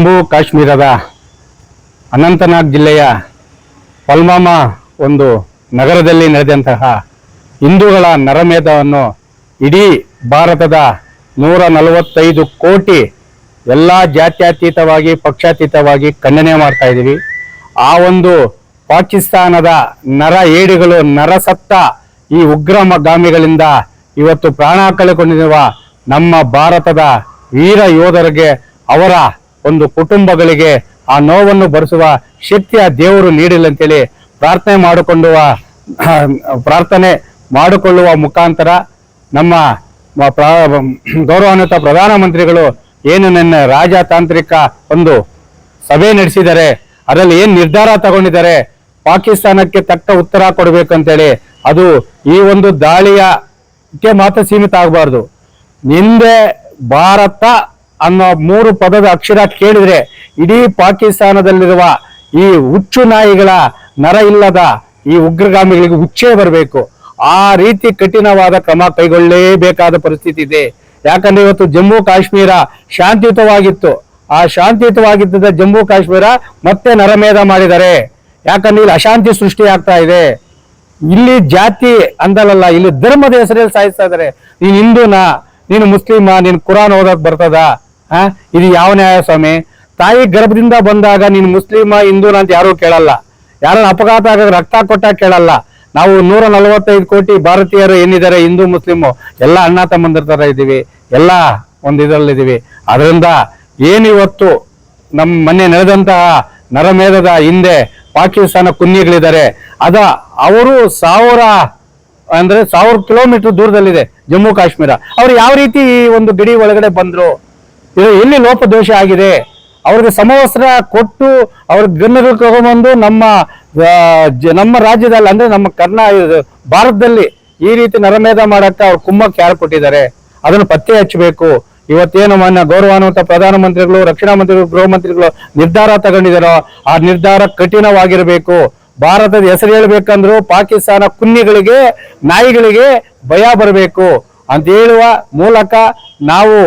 ಜಮ್ಮು ಕಾಶ್ಮೀರದ ಅನಂತನಾಗ್ ಜಿಲ್ಲೆಯ ಪುಲ್ವಾಮಾ ಒಂದು ನಗರದಲ್ಲಿ ನಡೆದಂತಹ ಹಿಂದೂಗಳ ನರಮೇಧವನ್ನು ಇಡೀ ಭಾರತದ 145 ಕೋಟಿ ಎಲ್ಲ ಜಾತ್ಯತೀತವಾಗಿ ಪಕ್ಷಾತೀತವಾಗಿ ಖಂಡನೆ ಮಾಡ್ತಾ ಇದ್ದೀವಿ. ಆ ಒಂದು ಪಾಕಿಸ್ತಾನದ ನರ ಏಡಿಗಳು ನರಸತ್ತ ಈ ಉಗ್ರಗಾಮಿಗಳಿಂದ ಇವತ್ತು ಪ್ರಾಣ ಕಳೆದುಕೊಂಡಿರುವ ನಮ್ಮ ಭಾರತದ ವೀರ ಯೋಧರಿಗೆ ಅವರ ಒಂದು ಕುಟುಂಬಗಳಿಗೆ ಆ ನೋವನ್ನು ಭರಿಸುವ ಶಕ್ತಿಯ ದೇವರು ನೀಡಿಲ್ಲ ಅಂತೇಳಿ ಪ್ರಾರ್ಥನೆ ಮಾಡಿಕೊಳ್ಳುವ ಮುಖಾಂತರ ನಮ್ಮ ಗೌರವಾನ್ವಿತ ಪ್ರಧಾನಮಂತ್ರಿಗಳು ಏನು ನನ್ನ ರಾಜತಾಂತ್ರಿಕ ಒಂದು ಸಭೆ ನಡೆಸಿದ್ದಾರೆ, ಅದರಲ್ಲಿ ಏನು ನಿರ್ಧಾರ ತಗೊಂಡಿದ್ದಾರೆ, ಪಾಕಿಸ್ತಾನಕ್ಕೆ ತಕ್ಕ ಉತ್ತರ ಕೊಡಬೇಕಂತೇಳಿ ಅದು ಈ ಒಂದು ದಾಳಿಯಕ್ಕೆ ಮಾತ್ರ ಸೀಮಿತ ಆಗಬಾರ್ದು. ಹಿಂದೆ ಭಾರತ ಅನ್ನೋ 3 ಪದದ ಅಕ್ಷರ ಕೇಳಿದ್ರೆ ಇಡೀ ಪಾಕಿಸ್ತಾನದಲ್ಲಿರುವ ಈ ಹುಚ್ಚು ನಾಯಿಗಳ ನರ ಇಲ್ಲದ ಈ ಉಗ್ರಗಾಮಿಗಳಿಗೆ ಹುಚ್ಚೇ ಬರಬೇಕು. ಆ ರೀತಿ ಕಠಿಣವಾದ ಕ್ರಮ ಕೈಗೊಳ್ಳಲೇಬೇಕಾದ ಪರಿಸ್ಥಿತಿ ಇದೆ. ಯಾಕಂದ್ರೆ ಇವತ್ತು ಜಮ್ಮು ಕಾಶ್ಮೀರ ಶಾಂತಿಯುತವಾಗಿತ್ತು. ಆ ಶಾಂತಿಯುತವಾಗಿದ್ದ ಜಮ್ಮು ಕಾಶ್ಮೀರ ಮತ್ತೆ ನರಮೇಧ ಮಾಡಿದ್ದಾರೆ. ಯಾಕಂದ್ರೆ ಇಲ್ಲಿ ಅಶಾಂತಿ ಸೃಷ್ಟಿ ಆಗ್ತಾ ಇದೆ. ಇಲ್ಲಿ ಜಾತಿ ಅಂದಲ್ಲ, ಇಲ್ಲಿ ಧರ್ಮದ ಹೆಸರಲ್ಲಿ ಸಾಯಿಸ್ತಾ ಇದ್ದಾರೆ. ನೀನು ಹಿಂದೂನಾ, ನೀನು ಮುಸ್ಲಿಮಾ, ನೀನು ಕುರಾನ್ ಓದಕ್ ಬರ್ತದ? ಇದು ಯಾವ ನ್ಯಾಯ ಸ್ವಾಮಿ? ತಾಯಿ ಗರ್ಭದಿಂದ ಬಂದಾಗ ನೀನು ಮುಸ್ಲಿಮಾ ಹಿಂದೂನಾ ಅಂತ ಯಾರು ಕೇಳಲ್ಲ. ಯಾರನ್ನ ಅಪಘಾತ ಆಗ ರಕ್ತ ಕೊಟ್ಟಾಗ ಕೇಳಲ್ಲ. ನಾವು 145 ಕೋಟಿ ಭಾರತೀಯರು ಏನಿದ್ದಾರೆ, ಹಿಂದೂ ಮುಸ್ಲಿಮು ಎಲ್ಲ ಅಣ್ಣ ತಮ್ಮಂದಿರ ತರ ಇದ್ದೀವಿ, ಎಲ್ಲ ಒಂದು ಇದರಲ್ಲಿದ್ದೀವಿ. ಅದರಿಂದ ಏನಿವತ್ತು ನಮ್ಮ ಮೊನ್ನೆ ನಡೆದಂತಹ ನರಮೇಧದ ಹಿಂದೆ ಪಾಕಿಸ್ತಾನ ಕುನ್ನಿಗಳಿದ್ದಾರೆ. ಅವರು 1000 ಕಿಲೋಮೀಟರ್ ದೂರದಲ್ಲಿದೆ ಜಮ್ಮು ಕಾಶ್ಮೀರ. ಅವ್ರು ಯಾವ ರೀತಿ ಈ ಒಂದು ಗಡಿ ಒಳಗಡೆ ಬಂದ್ರು? ಇದು ಎಲ್ಲಿ ಲೋಪದೋಷ ಆಗಿದೆ? ಅವ್ರಿಗೆ ಸಮವಸ್ತ್ರ ಕೊಟ್ಟು ಅವ್ರ ಗನ್ನಗಳು ತಗೊಂಡ್ಬಂದು ನಮ್ಮ ರಾಜ್ಯದಲ್ಲಿ ಅಂದ್ರೆ ನಮ್ಮ ಭಾರತದಲ್ಲಿ ಈ ರೀತಿ ನರಮೇಧ ಮಾಡಕ್ಕೆ ಅವ್ರ ಕುಮ್ಮಕ್ಕೆ ಯಾರು ಕೊಟ್ಟಿದ್ದಾರೆ? ಅದನ್ನು ಪತ್ತೆ ಹಚ್ಚಬೇಕು. ಇವತ್ತೇನು ಮಾನ್ಯ ಗೌರವಾನ್ವಿತ ಪ್ರಧಾನಮಂತ್ರಿಗಳು, ರಕ್ಷಣಾ ಮಂತ್ರಿಗಳು, ಗೃಹ ಮಂತ್ರಿಗಳು ನಿರ್ಧಾರ ತಗೊಂಡಿದ್ದಾರೋ ಆ ನಿರ್ಧಾರ ಕಠಿಣವಾಗಿರಬೇಕು. ಭಾರತದ ಹೆಸರು ಹೇಳ್ಬೇಕಂದ್ರು ಪಾಕಿಸ್ತಾನ ಕುನ್ನಿಗಳಿಗೆ, ನಾಯಿಗಳಿಗೆ ಭಯ ಬರಬೇಕು ಅಂತ ಹೇಳುವ ಮೂಲಕ ನಾವು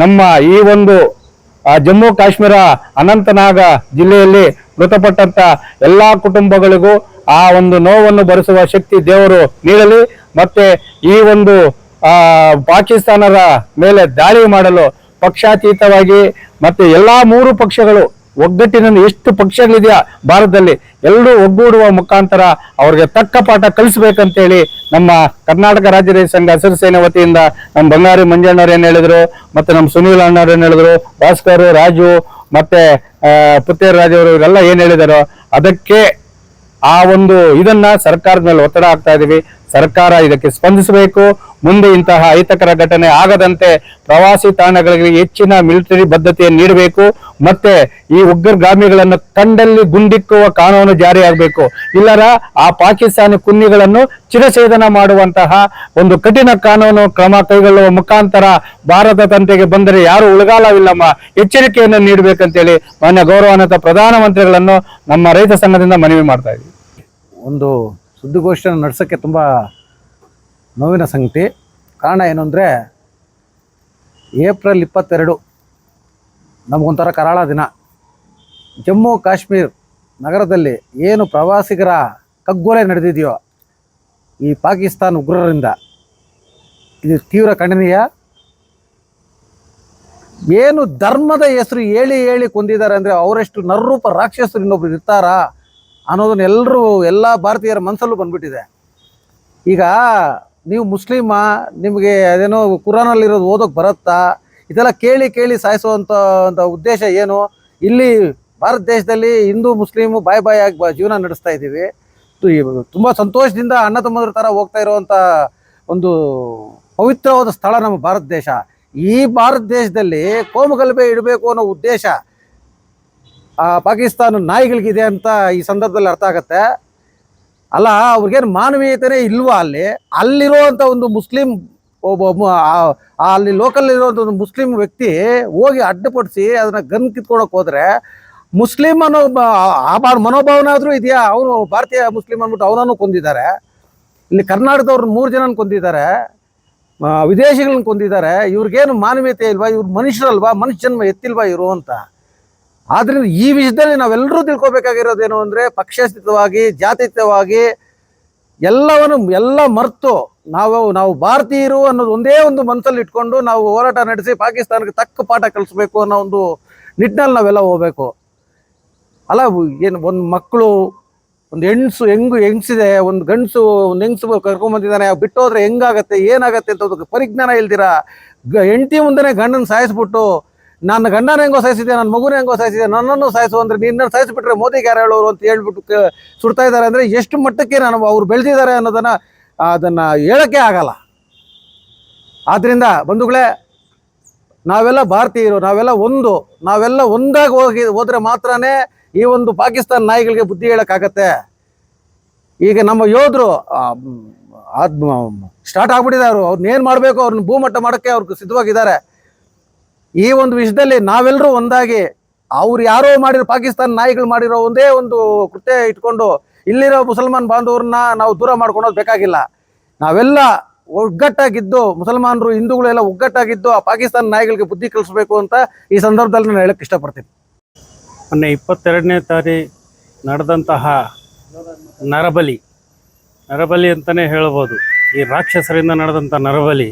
ನಮ್ಮ ಈ ಒಂದು ಜಮ್ಮು ಕಾಶ್ಮೀರ ಅನಂತನಾಗ ಜಿಲ್ಲೆಯಲ್ಲಿ ಮೃತಪಟ್ಟಂತ ಎಲ್ಲಾ ಕುಟುಂಬಗಳಿಗೂ ಆ ಒಂದು ನೋವನ್ನು ಭರಿಸುವ ಶಕ್ತಿ ದೇವರು ನೀಡಲಿ. ಮತ್ತೆ ಈ ಒಂದು ಪಾಕಿಸ್ತಾನದ ಮೇಲೆ ದಾಳಿ ಮಾಡಲು ಪಕ್ಷಾತೀತವಾಗಿ ಮತ್ತೆ ಎಲ್ಲಾ 3 ಪಕ್ಷಗಳು ಒಗ್ಗಟ್ಟಿನಲ್ಲಿ ಎಷ್ಟು ಪಕ್ಷಗಳಿದೆಯಾ ಭಾರತದಲ್ಲಿ ಎಲ್ಲರೂ ಒಗ್ಗೂಡುವ ಮುಖಾಂತರ ಅವ್ರಿಗೆ ತಕ್ಕ ಪಾಠ ಕಲಿಸ್ಬೇಕಂತೇಳಿ ನಮ್ಮ ಕರ್ನಾಟಕ ರಾಜ್ಯ ರೈತ ಸಂಘ ಹಸಿರು ಸೇನೆ ವತಿಯಿಂದ ನಮ್ಮ ಬಂಗಾರಿ ಮಂಜಣ್ಣವ್ರು ಏನ್ ಹೇಳಿದ್ರು, ಮತ್ತೆ ನಮ್ಮ ಸುನೀಲ್ ಅಣ್ಣವ್ರು ಏನ್ ಹೇಳಿದ್ರು, ಭಾಸ್ಕರ್, ರಾಜು ಮತ್ತೆ ಪುತ್ತೇರ್ ರಾಜು ಅವರು ಇವರೆಲ್ಲ ಏನ್ ಹೇಳಿದಾರೋ ಅದಕ್ಕೆ ಆ ಒಂದು ಇದನ್ನ ಸರ್ಕಾರದ ಮೇಲೆ ಒತ್ತಡ ಹಾಕ್ತಾ ಇದೀವಿ. ಸರ್ಕಾರ ಇದಕ್ಕೆ ಸ್ಪಂದಿಸಬೇಕು. ಮುಂದೆ ಇಂತಹ ಅಹಿತಕರ ಘಟನೆ ಆಗದಂತೆ ಪ್ರವಾಸಿ ತಾಣಗಳಿಗೆ ಹೆಚ್ಚಿನ ಮಿಲಿಟರಿ ಬದ್ಧತೆಯನ್ನು ನೀಡಬೇಕು. ಮತ್ತೆ ಈ ಉಗ್ರಗಾಮಿಗಳನ್ನು ಕಂಡಲ್ಲಿ ಗುಂಡಿಕ್ಕುವ ಕಾನೂನು ಜಾರಿಯಾಗಬೇಕು. ಇಲ್ಲರ ಆ ಪಾಕಿಸ್ತಾನಿ ಕುನ್ನಿಗಳನ್ನು ಚಿರಛೇದನ ಮಾಡುವಂತಹ ಒಂದು ಕಠಿಣ ಕಾನೂನು ಕ್ರಮ ಕೈಗೊಳ್ಳುವ ಮುಖಾಂತರ ಭಾರತ ತಂಟೆಗೆ ಬಂದರೆ ಯಾರು ಉಳಗಾಲವಿಲ್ಲಮ್ಮ, ಎಚ್ಚರಿಕೆಯನ್ನು ನೀಡಬೇಕಂತೇಳಿ ಮಾನ್ಯ ಗೌರವಾನ್ವಿತ ಪ್ರಧಾನಮಂತ್ರಿಗಳನ್ನು ನಮ್ಮ ರೈತ ಸಂಘದಿಂದ ಮನವಿ ಮಾಡ್ತಾ ಇದ್ದೀವಿ. ಒಂದು ಸುದ್ದಿಗೋಷ್ಠಿಯನ್ನು ನಡೆಸೋಕ್ಕೆ ತುಂಬ ನೋವಿನ ಸಂಗತಿ. ಕಾರಣ ಏನು ಅಂದರೆ ಏಪ್ರಿಲ್ 22 ನಮಗೊಂಥರ ಕರಾಳ ದಿನ. ಜಮ್ಮು ಕಾಶ್ಮೀರ್ ನಗರದಲ್ಲಿ ಏನು ಪ್ರವಾಸಿಗರ ಕಗ್ಗೊಲೆ ನಡೆದಿದೆಯೋ ಈ ಪಾಕಿಸ್ತಾನ ಉಗ್ರರಿಂದ, ಇದು ತೀವ್ರ ಖಂಡನೀಯ. ಏನು ಧರ್ಮದ ಹೆಸರು ಹೇಳಿ ಕೊಂದಿದ್ದಾರೆ ಅಂದರೆ ಅವರೆಷ್ಟು ನರರೂಪ ರಾಕ್ಷಸರು ಇನ್ನೊಬ್ರು ಇರ್ತಾರಾ ಅನ್ನೋದನ್ನ ಎಲ್ಲ ಭಾರತೀಯರ ಮನಸ್ಸಲ್ಲೂ ಬಂದ್ಬಿಟ್ಟಿದೆ. ಈಗ ನೀವು ಮುಸ್ಲಿಮ, ನಿಮಗೆ ಅದೇನೋ ಕುರಾನಲ್ಲಿರೋದು ಓದೋಕೆ ಬರುತ್ತಾ? ಇದೆಲ್ಲ ಕೇಳಿ ಸಾಯಿಸುವಂಥ ಉದ್ದೇಶ ಏನು? ಇಲ್ಲಿ ಭಾರತ ದೇಶದಲ್ಲಿ ಹಿಂದೂ ಮುಸ್ಲಿಮು ಬಾಯಿ ಆಗಿ ಜೀವನ ನಡೆಸ್ತಾ ಇದ್ದೀವಿ. ತುಂಬ ಸಂತೋಷದಿಂದ ಅಣ್ಣ ತಮ್ಮದ್ರ ಥರ ಹೋಗ್ತಾ ಇರುವಂಥ ಒಂದು ಪವಿತ್ರವಾದ ಸ್ಥಳ ನಮ್ಮ ಭಾರತ ದೇಶ. ಈ ಭಾರತ ದೇಶದಲ್ಲಿ ಕೋಮುಗಲಭೆ ಇಡಬೇಕು ಅನ್ನೋ ಉದ್ದೇಶ ಪಾಕಿಸ್ತಾನ ನಾಯಿಗಳಿಗಿದೆ ಅಂತ ಈ ಸಂದರ್ಭದಲ್ಲಿ ಅರ್ಥ ಆಗತ್ತೆ. ಅಲ್ಲ, ಅವ್ರಿಗೇನು ಮಾನವೀಯತೆನೇ ಇಲ್ವಾ? ಅಲ್ಲಿರುವಂಥ ಒಂದು ಮುಸ್ಲಿಂ ಅಲ್ಲಿ ಲೋಕಲ್ ಇರುವಂಥ ಒಂದು ಮುಸ್ಲಿಂ ವ್ಯಕ್ತಿ ಹೋಗಿ ಅಡ್ಡಪಡಿಸಿ ಅದನ್ನ ಗನ್ ಕಿತ್ಕೊಳಕ್ ಹೋದ್ರೆ ಮುಸ್ಲಿಂ ಅನ್ನೋ ಮನೋಭಾವನೆ ಆದರೂ ಇದೆಯಾ? ಅವನು ಭಾರತೀಯ ಮುಸ್ಲಿಂ ಅಂದ್ಬಿಟ್ಟು ಅವನನ್ನು ಕೊಂದಿದ್ದಾರೆ. ಇಲ್ಲಿ ಕರ್ನಾಟಕದವ್ರನ್ನ 3 ಜನನ ಕೊಂದಿದ್ದಾರೆ, ವಿದೇಶಿಗಳನ್ನ ಕೊಂದಿದ್ದಾರೆ. ಇವ್ರಿಗೇನು ಮಾನವೀಯತೆ ಇಲ್ವಾ? ಇವ್ರು ಮನುಷ್ಯರಲ್ವಾ? ಮನುಷ್ಯ ಜನ್ಮ ಎತ್ತಿಲ್ವಾ ಇವರು ಅಂತ ಆದ್ರಿಂದ ಈ ವಿಷಯದಲ್ಲಿ ನಾವೆಲ್ಲರೂ ತಿಳ್ಕೊಬೇಕಾಗಿರೋದೇನು ಅಂದರೆ ಪಕ್ಷಾತೀತವಾಗಿ ಜಾತ್ಯತೀತವಾಗಿ ಎಲ್ಲ ಮರೆತು ನಾವು ಭಾರತೀಯರು ಅನ್ನೋದು ಒಂದೇ ಒಂದು ಮನಸ್ಸಲ್ಲಿ ಇಟ್ಕೊಂಡು ನಾವು ಹೋರಾಟ ನಡೆಸಿ ಪಾಕಿಸ್ತಾನಕ್ಕೆ ತಕ್ಕ ಪಾಠ ಕಲಿಸ್ಬೇಕು ಅನ್ನೋ ಒಂದು ನಿಟ್ಟಿನಲ್ಲಿ ನಾವೆಲ್ಲ ಹೋಗ್ಬೇಕು. ಅಲ್ಲ ಏನು ಒಂದು ಮಕ್ಕಳು, ಒಂದು ಹೆಂಗಸಿದೆ, ಒಂದು ಹೆಂಗಸು ಕರ್ಕೊಂಬಂದಿದ್ದಾನೆ, ಬಿಟ್ಟೋದ್ರೆ ಹೆಂಗಾಗತ್ತೆ ಏನಾಗತ್ತೆ ಅಂತ ಪರಿಜ್ಞಾನ ಇಲ್ದಿರ ಹೆಂಡತಿ ಮುಂದೆನೇ ಗಂಡನ ಸಾಯಿಸ್ಬಿಟ್ಟು ನನ್ನ ಗಂಡನ ಹೆಂಗೋ ಸಾಯಿಸಿದೆ, ನನ್ನ ಮಗುನ ಹೆಂಗೋ ಸಾಯಿಸಿದೆ, ನನ್ನನ್ನು ಸಾಯಿಸು ಅಂದರೆ ನಿನ್ನ ಸಾಯಿಸ್ಬಿಟ್ರೆ ಮೋದಿಗೆ ಯಾರು ಹೇಳೋರು ಅಂತ ಹೇಳ್ಬಿಟ್ಟು ಸುಡ್ತಾ ಇದ್ದಾರೆ. ಅಂದರೆ ಎಷ್ಟು ಮಟ್ಟಕ್ಕೆ ಅವ್ರು ಬೆಳೆದಿದ್ದಾರೆ ಅದನ್ನು ಹೇಳೋಕ್ಕೆ ಆಗಲ್ಲ. ಆದ್ದರಿಂದ ಬಂಧುಗಳೇ, ನಾವೆಲ್ಲ ಭಾರತೀಯರು, ನಾವೆಲ್ಲ ಒಂದಾಗಿ ಹೋದ್ರೆ ಮಾತ್ರನೇ ಈ ಒಂದು ಪಾಕಿಸ್ತಾನ ನಾಯಿಗಳಿಗೆ ಬುದ್ಧಿ ಹೇಳೋಕ್ಕಾಗತ್ತೆ. ಈಗ ನಮ್ಮ ಯೋಧರು ಸ್ಟಾರ್ಟ್ ಆಗ್ಬಿಟ್ಟಿದ್ದಾರೆ, ಅವ್ರನ್ನೇನು ಮಾಡಬೇಕು ಅವ್ರನ್ನ ಭೂಮಟ್ಟ ಮಾಡೋಕ್ಕೆ ಅವ್ರಿಗೆ ಸಿದ್ಧವಾಗಿದ್ದಾರೆ. ಈ ಒಂದು ವಿಷಯದಲ್ಲಿ ನಾವೆಲ್ಲರೂ ಒಂದಾಗಿ ಅವ್ರು ಯಾರೋ ಮಾಡಿರೋ ಪಾಕಿಸ್ತಾನ ನಾಯಿಗಳು ಮಾಡಿರೋ ಒಂದೇ ಒಂದು ಕೃತ್ಯ ಇಟ್ಕೊಂಡು ಇಲ್ಲಿರೋ ಮುಸಲ್ಮಾನ್ ಬಾಂಧವ್ರನ್ನ ನಾವು ದೂರ ಮಾಡ್ಕೊಳೋದು ಬೇಕಾಗಿಲ್ಲ. ನಾವೆಲ್ಲ ಒಗ್ಗಟ್ಟಾಗಿದ್ದು, ಮುಸಲ್ಮಾನರು ಹಿಂದೂಗಳೆಲ್ಲ ಒಗ್ಗಟ್ಟಾಗಿದ್ದು ಆ ಪಾಕಿಸ್ತಾನ ನಾಯಿಗಳಿಗೆ ಬುದ್ಧಿ ಕಲಿಸ್ಬೇಕು ಅಂತ ಈ ಸಂದರ್ಭದಲ್ಲಿ ನಾನು ಹೇಳಕ್ಕೆ ಇಷ್ಟಪಡ್ತೀನಿ. ಮೊನ್ನೆ 22ನೇ ತಾರೀಕು ನಡೆದಂತಹ ನರಬಲಿ ಅಂತಲೇ ಹೇಳ್ಬೋದು. ಈ ರಾಕ್ಷಸರಿಂದ ನಡೆದಂಥ ನರಬಲಿ,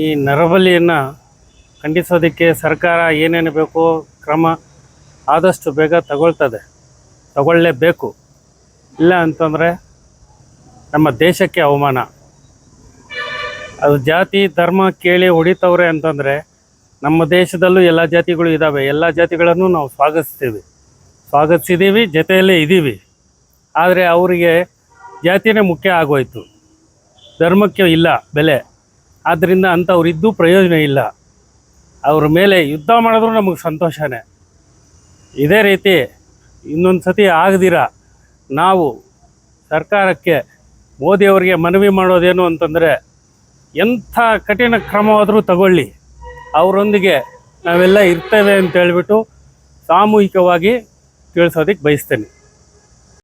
ಈ ನರಬಲಿಯನ್ನು ಖಂಡಿಸೋದಕ್ಕೆ ಸರ್ಕಾರ ಏನೇನು ಬೇಕೋ ಕ್ರಮ ಆದಷ್ಟು ಬೇಗ ತಗೊಳ್ಳೇಬೇಕು. ಇಲ್ಲ ಅಂತಂದರೆ ನಮ್ಮ ದೇಶಕ್ಕೆ ಅವಮಾನ. ಅದು ಜಾತಿ ಧರ್ಮ ಕೇಳಿ ಹೊಡಿತವ್ರೆ ಅಂತಂದರೆ ನಮ್ಮ ದೇಶದಲ್ಲೂ ಎಲ್ಲ ಜಾತಿಗಳು ಇದ್ದಾವೆ, ಎಲ್ಲ ಜಾತಿಗಳನ್ನು ನಾವು ಸ್ವಾಗತಿಸಿದ್ದೀವಿ, ಜೊತೆಯಲ್ಲೇ ಇದ್ದೀವಿ. ಆದರೆ ಅವರಿಗೆ ಜಾತಿನೇ ಮುಖ್ಯ ಆಗೋಯ್ತು, ಧರ್ಮಕ್ಕೆ ಇಲ್ಲ ಬೆಲೆ. ಆದ್ದರಿಂದ ಅಂಥವ್ರಿದ್ದೂ ಪ್ರಯೋಜನ ಇಲ್ಲ. ಅವ್ರ ಮೇಲೆ ಯುದ್ಧ ಮಾಡಿದ್ರು ನಮಗೆ ಸಂತೋಷನೇ. ಇದೇ ರೀತಿ ಇನ್ನೊಂದು ಸತಿ ಆಗದಿರ ನಾವು ಸರ್ಕಾರಕ್ಕೆ, ಮೋದಿಯವರಿಗೆ ಮನವಿ ಮಾಡೋದೇನು ಅಂತಂದರೆ, ಎಂಥ ಕಠಿಣ ಕ್ರಮವಾದರೂ ತಗೊಳ್ಳಿ, ಅವರೊಂದಿಗೆ ನಾವೆಲ್ಲ ಇರ್ತೇವೆ ಅಂತ ಹೇಳ್ಬಿಟ್ಟು ಸಾಮೂಹಿಕವಾಗಿ ತಿಳಿಸೋದಕ್ಕೆ ಬಯಸ್ತೇನೆ.